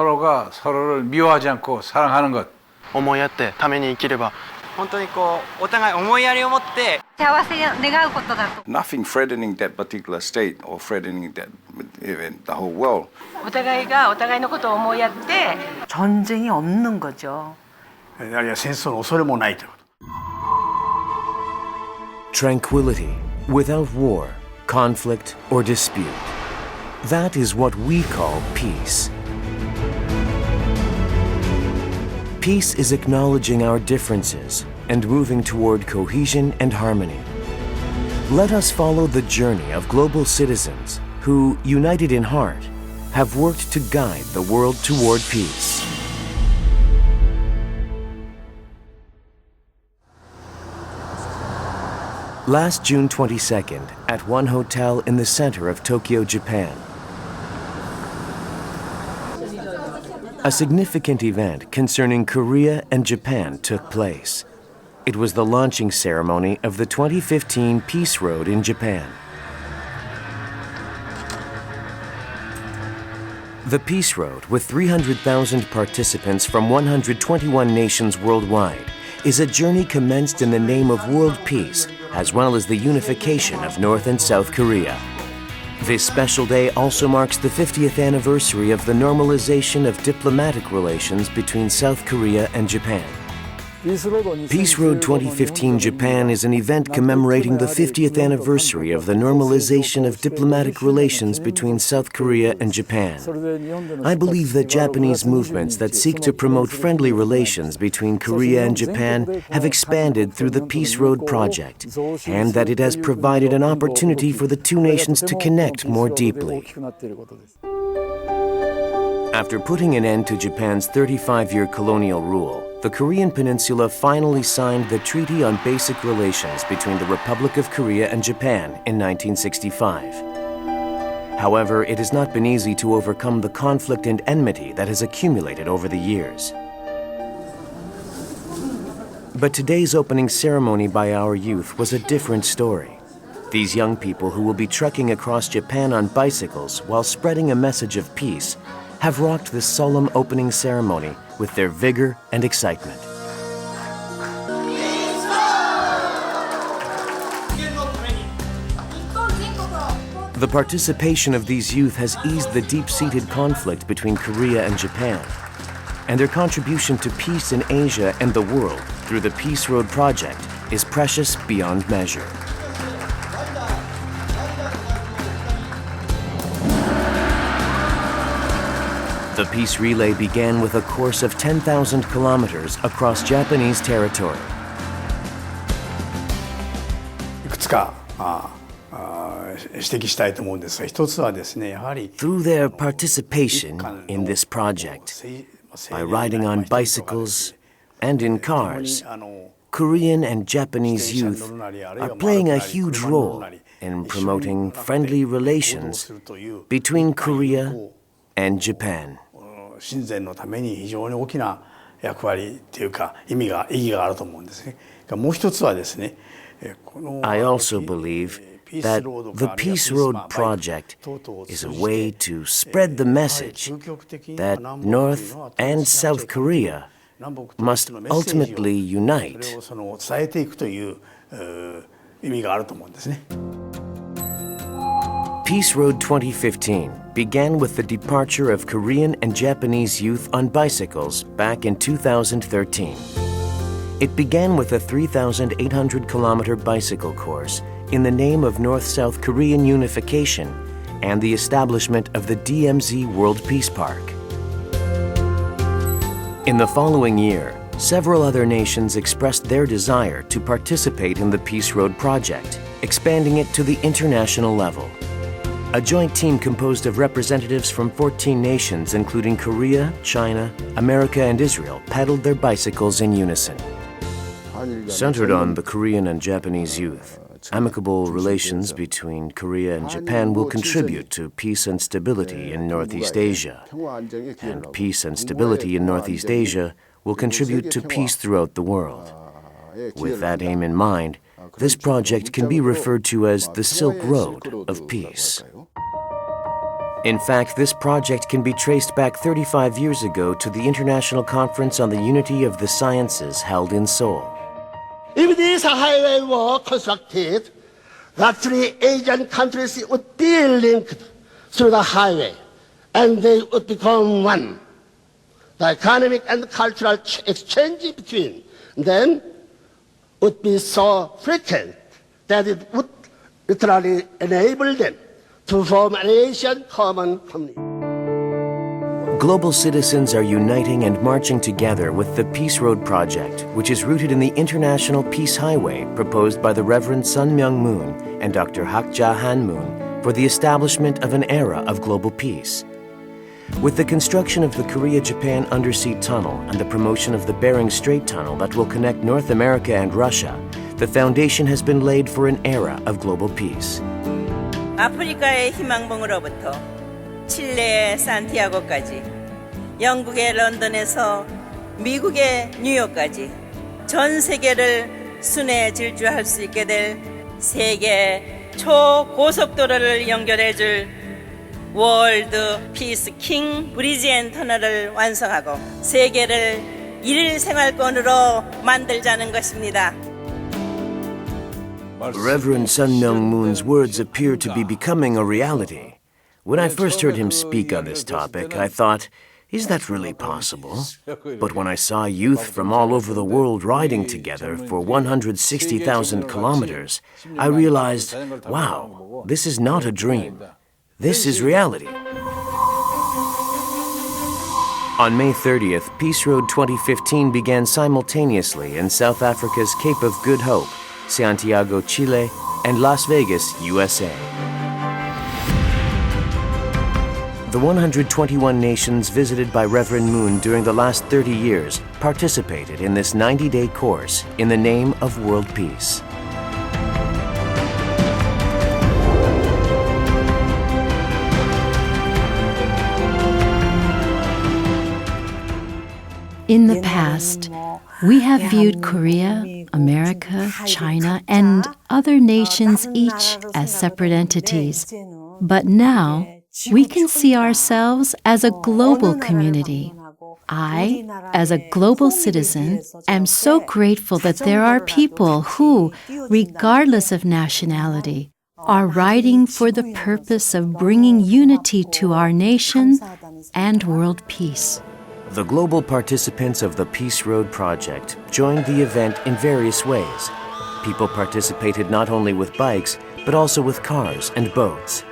서로가 서로를 미워하지 않고 사랑하는 것. 思い合ってために生きれば本当にこうお互い思いやりを持って幸せを願うことだと。 Nothing threatening that particular state or threatening that even the whole world. お互いがお互いのことを思いやって 전쟁이 없는 거죠. あるいは戦争の恐れもないということ。 Tranquility, without war, conflict, or dispute. That is what we call peace. Peace is acknowledging our differences and moving toward cohesion and harmony. Let us follow the journey of global citizens who, united in heart, have worked to guide the world toward peace. Last June 22nd, at one hotel in the center of Tokyo, Japan, a significant event concerning Korea and Japan took place. It was the launching ceremony of the 2015 Peace Road in Japan. The Peace Road, with 300,000 participants from 121 nations worldwide, is a journey commenced in the name of world peace, as well as the unification of North and South Korea. This special day also marks the 50th anniversary of the normalization of diplomatic relations between South Korea and Japan. Peace Road 2015 Japan is an event commemorating the 50th anniversary of the normalization of diplomatic relations between South Korea and Japan. I believe that Japanese movements that seek to promote friendly relations between Korea and Japan have expanded through the Peace Road project, and that it has provided an opportunity for the two nations to connect more deeply. After putting an end to Japan's 35-year colonial rule, the Korean Peninsula finally signed the Treaty on Basic Relations between the Republic of Korea and Japan in 1965. However, it has not been easy to overcome the conflict and enmity that has accumulated over the years. But today's opening ceremony by our youth was a different story. These young people who will be trekking across Japan on bicycles while spreading a message of peace have rocked this solemn opening ceremony with their vigor and excitement. The participation of these youth has eased the deep-seated conflict between Korea and Japan, and their contribution to peace in Asia and the world through the Peace Road project is precious beyond measure. The peace relay began with a course of 10,000 kilometers across Japanese territory. いくつか指摘したいと思うんですが、一つはですね、やはり Through their participation in this project, by riding on bicycles and in cars, Korean and Japanese youth are playing a huge role in promoting friendly relations between Korea and Japan. 親善のために非常に大きな役割というか意義があると思うんですね。もう一つはですね、I also believe that the Peace Road project is a way to spread the message that North and South Korea must ultimately unite. 伝えていくという意味があると思うんですね。Peace Road 2015 began with the departure of Korean and Japanese youth on bicycles back in 2013. It began with a 3,800-kilometer bicycle course in the name of North-South Korean unification and the establishment of the DMZ World Peace Park. In the following year, several other nations expressed their desire to participate in the Peace Road project, expanding it to the international level. A joint team composed of representatives from 14 nations, including Korea, China, America, and Israel, paddled their bicycles in unison. Centered on the Korean and Japanese youth, amicable relations between Korea and Japan will contribute to peace and stability in Northeast Asia. And peace and stability in Northeast Asia will contribute to peace throughout the world. With that aim in mind, this project can be referred to as the Silk Road of Peace. In fact, this project can be traced back 35 years ago to the International Conference on the Unity of the Sciences held in Seoul. If this highway were constructed, the three Asian countries would be linked through the highway, and they would become one. The economic and cultural exchange between them would be so frequent that it would literally enable them to form an Asian common community. Global citizens are uniting and marching together with the Peace Road Project, which is rooted in the International Peace Highway proposed by the Reverend Sun Myung Moon and Dr. Hak Ja Han Moon for the establishment of an era of global peace. With the construction of the Korea-Japan Undersea Tunnel and the promotion of the Bering Strait Tunnel that will connect North America and Russia, the foundation has been laid for an era of global peace. 아프리카의 희망봉으로부터 칠레의 산티아고까지, 영국의 런던에서 미국의 뉴욕까지 전 세계를 순회 질주할 수 있게 될 세계 초고속도로를 연결해줄 월드 피스 킹 브리지 앤 터널을 완성하고 세계를 일일 생활권으로 만들자는 것입니다. Reverend Sun Myung Moon's words appear to be becoming a reality. When I first heard him speak on this topic, I thought, is that really possible? But when I saw youth from all over the world riding together for 160,000 kilometers, I realized, wow, this is not a dream. This is reality. On May 30th, Peace Road 2015 began simultaneously in South Africa's Cape of Good Hope, Santiago, Chile, and Las Vegas, USA. The 121 nations visited by Reverend Moon during the last 30 years participated in this 90-day course in the name of world peace. In the past, we have viewed Korea, America, China, and other nations each as separate entities. But now, we can see ourselves as a global community. I, as a global citizen, am so grateful that there are people who, regardless of nationality, are riding for the purpose of bringing unity to our nation and world peace. The global participants of the Peace Road Project joined the event in various ways. People participated not only with bikes, but also with cars and boats.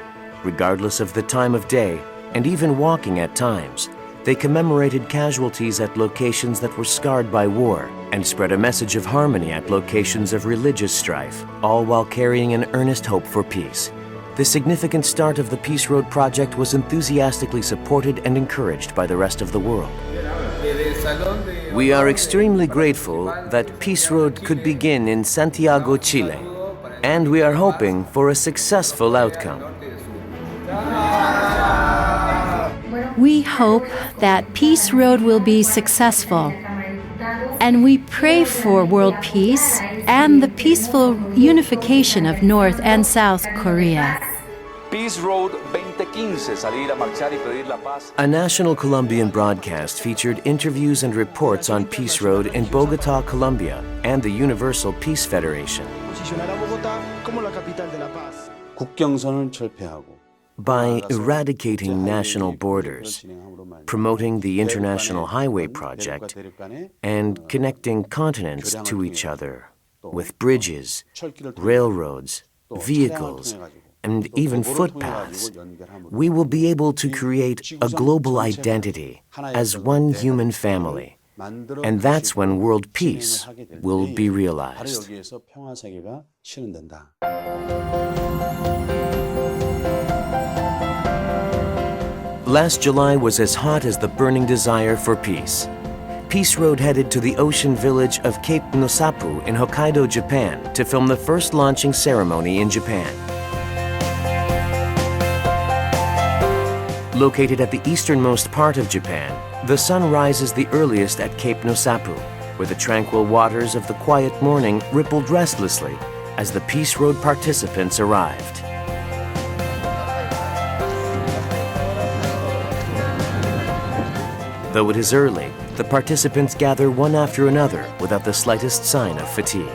Regardless of the time of day, and even walking at times, they commemorated casualties at locations that were scarred by war and spread a message of harmony at locations of religious strife, all while carrying an earnest hope for peace. The significant start of the Peace Road Project was enthusiastically supported and encouraged by the rest of the world. We are extremely grateful that Peace Road could begin in Santiago, Chile, and we are hoping for a successful outcome. We hope that Peace Road will be successful, and we pray for world peace and the peaceful unification of North and South Korea. Peace Road 2015, salir a marchar y pedir la paz. A national Colombian broadcast featured interviews and reports on Peace Road in Bogota, Colombia, and the Universal Peace Federation. 국경선을 철폐하고 By eradicating national borders, promoting the International Highway Project, and connecting continents to each other with bridges, railroads, vehicles, and even footpaths, we will be able to create a global identity as one human family. And that's when world peace will be realized. Last July was as hot as the burning desire for peace. Peace Road headed to the ocean village of Cape Nosapu in Hokkaido, Japan, to film the first launching ceremony in Japan. Located at the easternmost part of Japan, the sun rises the earliest at Cape Nosapu, where the tranquil waters of the quiet morning rippled restlessly as the Peace Road participants arrived. Though it is early, the participants gather one after another without the slightest sign of fatigue.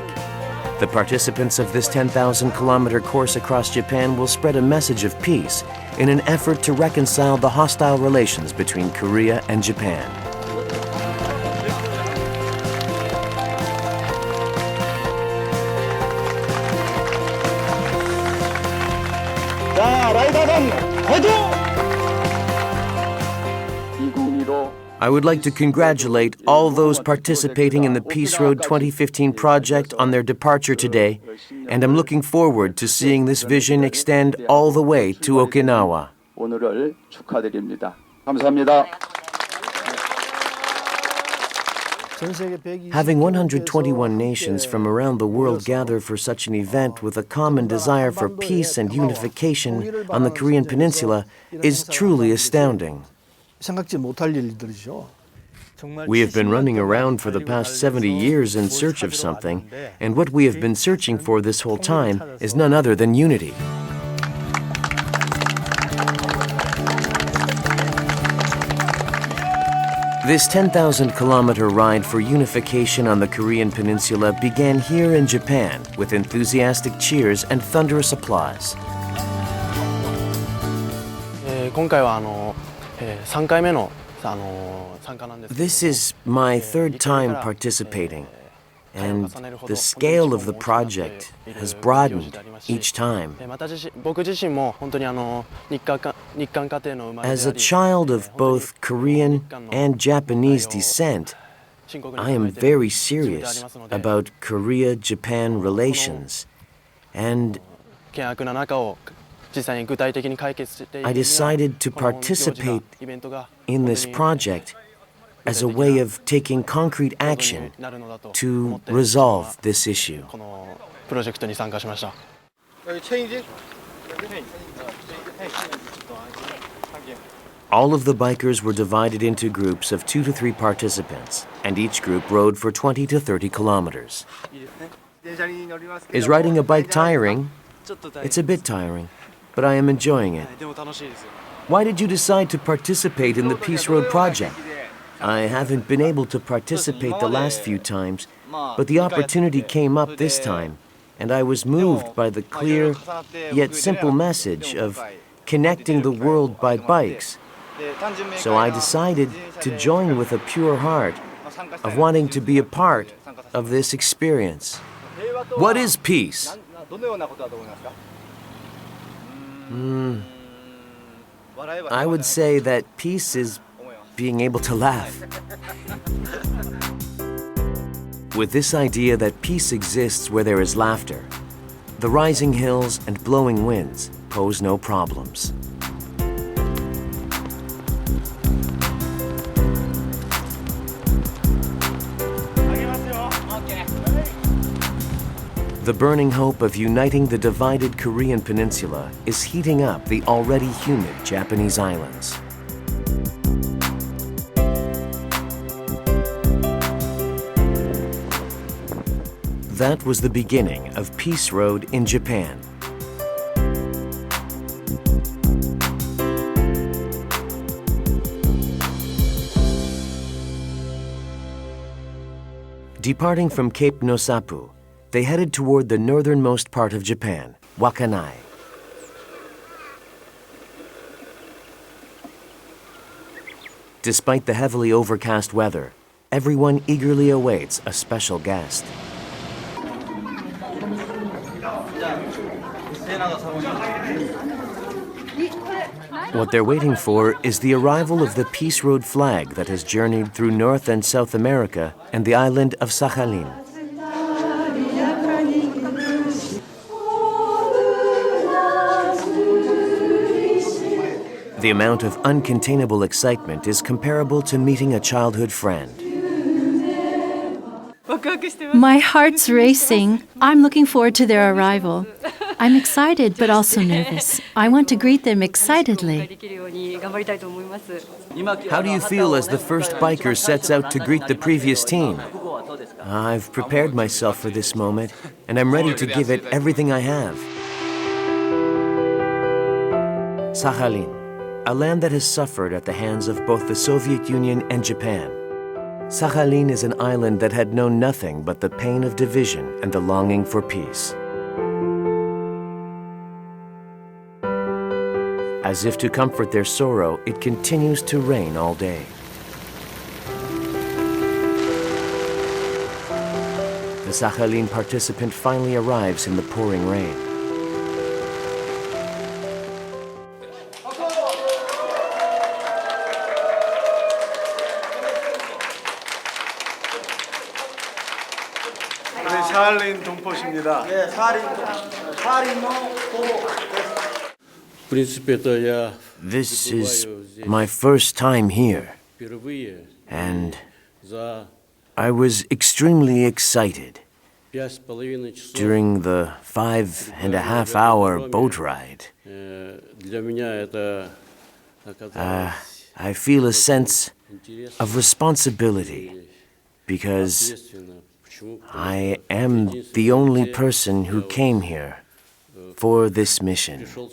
The participants of this 10,000-kilometer course across Japan will spread a message of peace in an effort to reconcile the hostile relations between Korea and Japan. I would like to congratulate all those participating in the Peace Road 2015 project on their departure today, and I'm looking forward to seeing this vision extend all the way to Okinawa. 오늘을 축하드립니다. 감사합니다. Having 121 nations from around the world gather for such an event with a common desire for peace and unification on the Korean Peninsula is truly astounding. We have been running around for the past 70 years in search of something, and what we have been searching for this whole time is none other than unity. This 10,000-kilometer ride for unification on the Korean Peninsula began here in Japan with enthusiastic cheers and thunderous applause. 今回は3回目の参加なんですけど。 This is my third time participating, and the scale of the project has broadened each time. 僕自身も本当に日韓家庭の生まれであり。 As a child of both Korean and Japanese descent, I am very serious about Korea-Japan relations, and I decided to participate in this project as a way of taking concrete action to resolve this issue. All of the bikers were divided into groups of 2 to 3 participants, and each group rode for 20 to 30 kilometers. Is riding a bike tiring? It's a bit tiring, but I am enjoying it. Why did you decide to participate in the Peace Road project? I haven't been able to participate the last few times, but the opportunity came up this time, and I was moved by the clear yet simple message of connecting the world by bikes. So I decided to join with a pure heart of wanting to be a part of this experience. What is peace? I would say that peace is being able to laugh. With this idea that peace exists where there is laughter, the rising hills and blowing winds pose no problems. The burning hope of uniting the divided Korean peninsula is heating up the already humid Japanese islands. That was the beginning of Peace Road in Japan. Departing from Cape Nosapu, they headed toward the northernmost part of Japan, Wakanai. Despite the heavily overcast weather, everyone eagerly awaits a special guest. What they're waiting for is the arrival of the Peace Road flag that has journeyed through North and South America and the island of Sakhalin. The amount of uncontainable excitement is comparable to meeting a childhood friend. My heart's racing. I'm looking forward to their arrival. I'm excited but also nervous. I want to greet them excitedly. How do you feel as the first biker sets out to greet the previous team? I've prepared myself for this moment, and I'm ready to give it everything I have. Sakhalin, a land that has suffered at the hands of both the Soviet Union and Japan. Sakhalin is an island that had known nothing but the pain of division and the longing for peace. As if to comfort their sorrow, it continues to rain all day. The Sakhalin participant finally arrives in the pouring rain. 사할린 동포십니다. 예, This is my first time here, and I was extremely excited. During the 5.5-hour boat ride, I feel a sense of responsibility because I am the only person who came here for this mission. For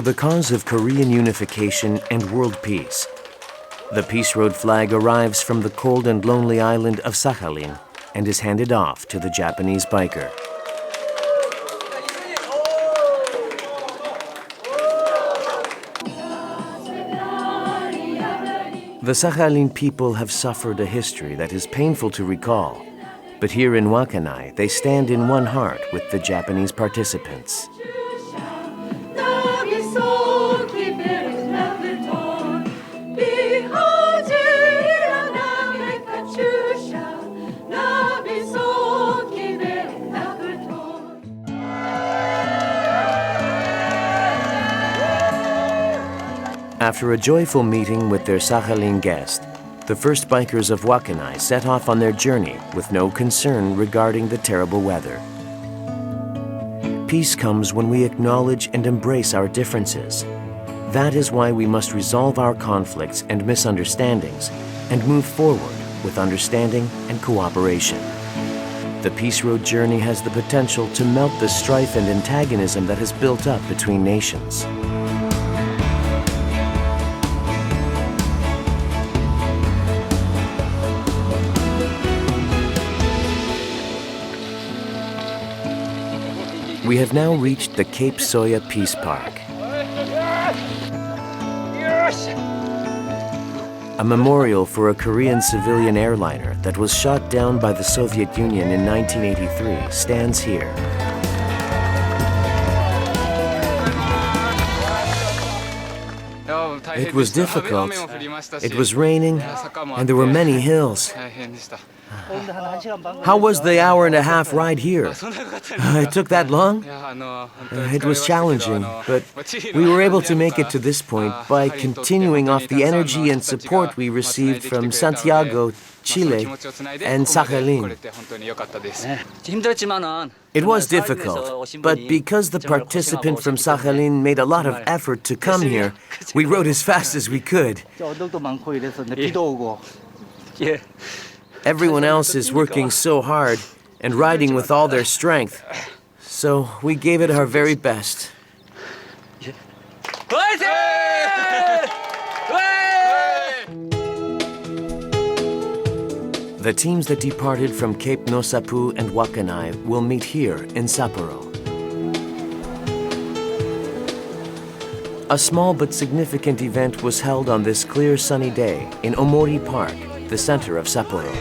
the cause of Korean unification and world peace, the Peace Road flag arrives from the cold and lonely island of Sakhalin and is handed off to the Japanese biker. The Sakhalin people have suffered a history that is painful to recall, but here in Wakanai, they stand in one heart with the Japanese participants. After a joyful meeting with their Sakhalin guest, the first bikers of Wakanai set off on their journey with no concern regarding the terrible weather. Peace comes when we acknowledge and embrace our differences. That is why we must resolve our conflicts and misunderstandings and move forward with understanding and cooperation. The Peace Road journey has the potential to melt the strife and antagonism that has built up between nations. We have now reached the Cape Soya Peace Park, a memorial for a Korean civilian airliner that was shot down by the Soviet Union in 1983 stands here. It was difficult, it was raining, and there were many hills. How was the hour-and-a-half ride here? It took that long? It was challenging, but we were able to make it to this point by continuing off the energy and support we received from Santiago, Chile, and Sakhalin. It was difficult, but because the participant from Sakhalin made a lot of effort to come here, we rode as fast as we could. Everyone else is working so hard and riding with all their strength, so we gave it our very best. The teams that departed from Cape Nosapu and Wakanai will meet here in Sapporo. A small but significant event was held on this clear sunny day in Omori Park, the center of Sapporo.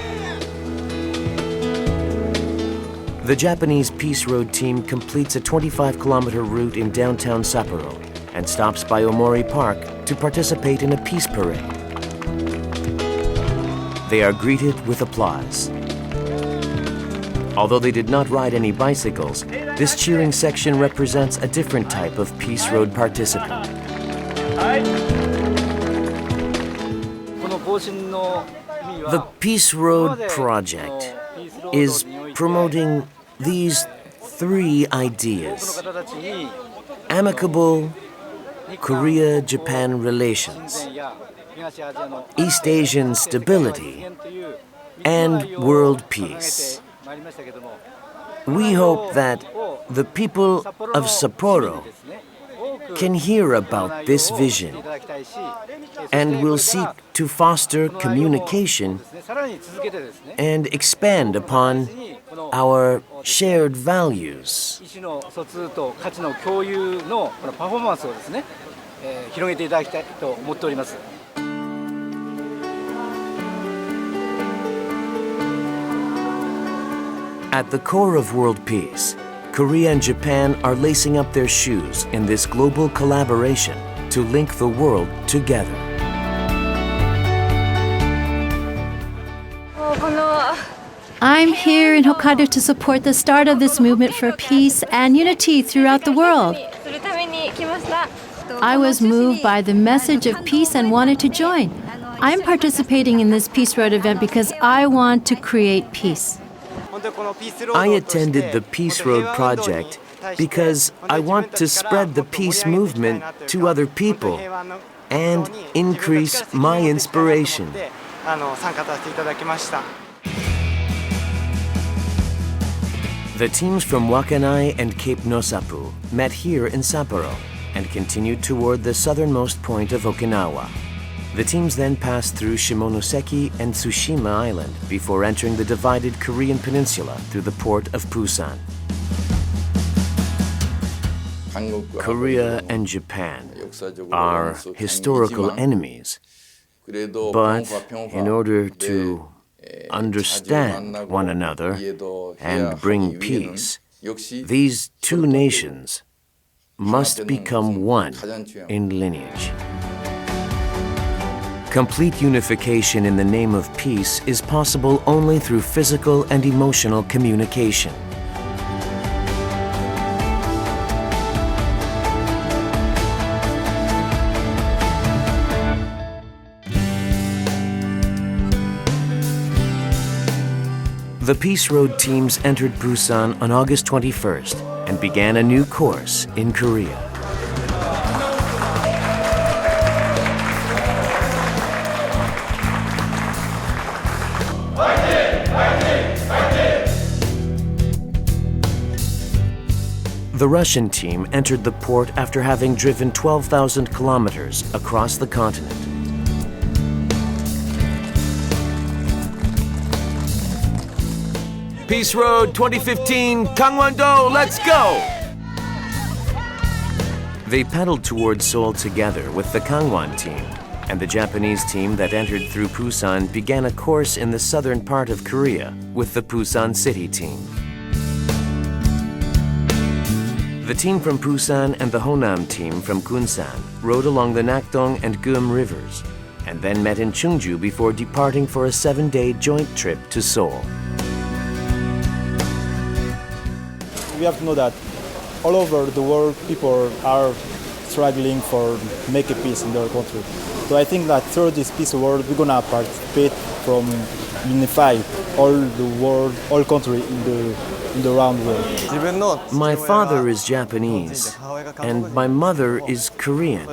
The Japanese Peace Road team completes a 25-kilometer route in downtown Sapporo and stops by Omori Park to participate in a peace parade. They are greeted with applause. Although they did not ride any bicycles, this cheering section represents a different type of Peace Road participant. The Peace Road project is promoting these three ideas: amicable Korea-Japan relations, East Asian stability, and world peace. We hope that the people of Sapporo can hear about this vision and will seek to foster communication and expand upon our shared values. At the core of world peace, Korea and Japan are lacing up their shoes in this global collaboration to link the world together. I'm here in Hokkaido to support the start of this movement for peace and unity throughout the world. I was moved by the message of peace and wanted to join. I'm participating in this Peace Road event because I want to create peace. I attended the Peace Road project because I want to spread the peace movement to other people and increase my inspiration. The teams from Wakanai and Cape Nosapu met here in Sapporo and continued toward the southernmost point of Okinawa. The teams then passed through Shimonoseki and Tsushima Island before entering the divided Korean peninsula through the port of Busan. Korea and Japan are historical enemies, but in order to understand one another and bring peace, these two nations must become one in lineage. Complete unification in the name of peace is possible only through physical and emotional communication. The Peace Road teams entered Busan on August 21st and began a new course in Korea. The Russian team entered the port after having driven 12,000 kilometers across the continent. Peace Road 2015, Gangwon-do, let's go! They paddled towards Seoul together with the Gangwon team, and the Japanese team that entered through Busan began a course in the southern part of Korea with the Busan City team. The team from Busan and the Honam team from Gunsan rode along the Nakdong and Geum rivers and then met in Chungju before departing for a 7-day joint trip to Seoul. We have to know that all over the world people are struggling for make a peace in their country. So I think that through this peace world we're gonna participate from unify all the world, all country in the round world. My father is Japanese and my mother is Korean.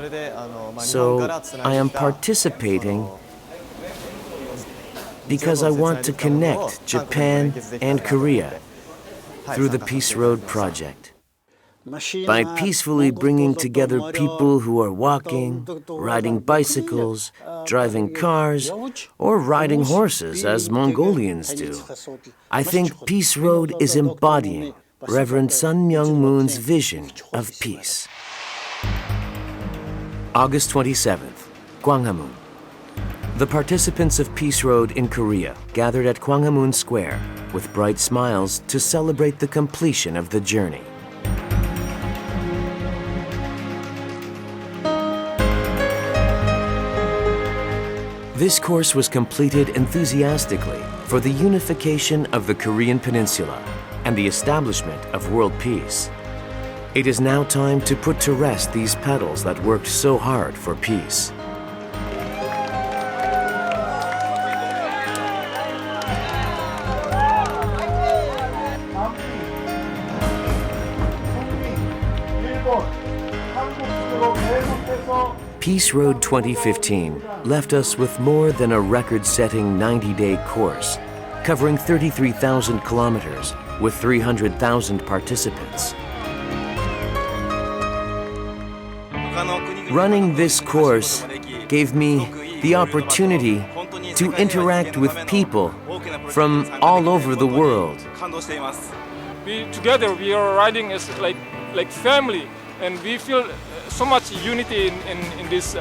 So I am participating because I want to connect Japan and Korea through the Peace Road project. By peacefully bringing together people who are walking, riding bicycles, driving cars, or riding horses as Mongolians do, I think Peace Road is embodying Reverend Sun Myung Moon's vision of peace. August 27th, Gwanghwamun. The participants of Peace Road in Korea gathered at Gwanghwamun Square with bright smiles to celebrate the completion of the journey. This course was completed enthusiastically for the unification of the Korean Peninsula and the establishment of world peace. It is now time to put to rest these petals that worked so hard for peace. Peace Road 2015 left us with more than a record-setting 90-day course, covering 33,000 kilometers with 300,000 participants. Running this course gave me the opportunity to interact with people from all over the world. Together we are riding as like family, and we feel so much unity in this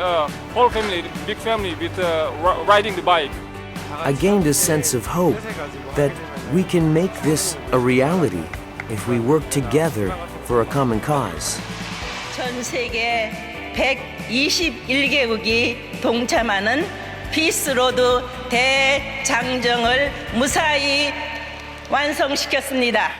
whole family, big family, with riding the bike. I gained a sense of hope that we can make this a reality if we work together for a common cause. 전 세계 121개국이 동참하는 피스로드 대장정을 무사히 완성시켰습니다.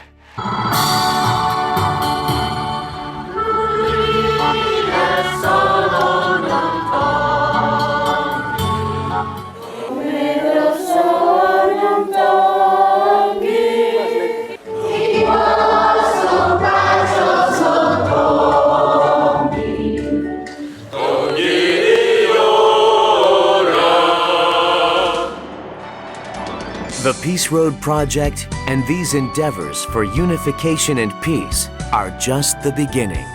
The Peace Road Project and these endeavors for unification and peace are just the beginning.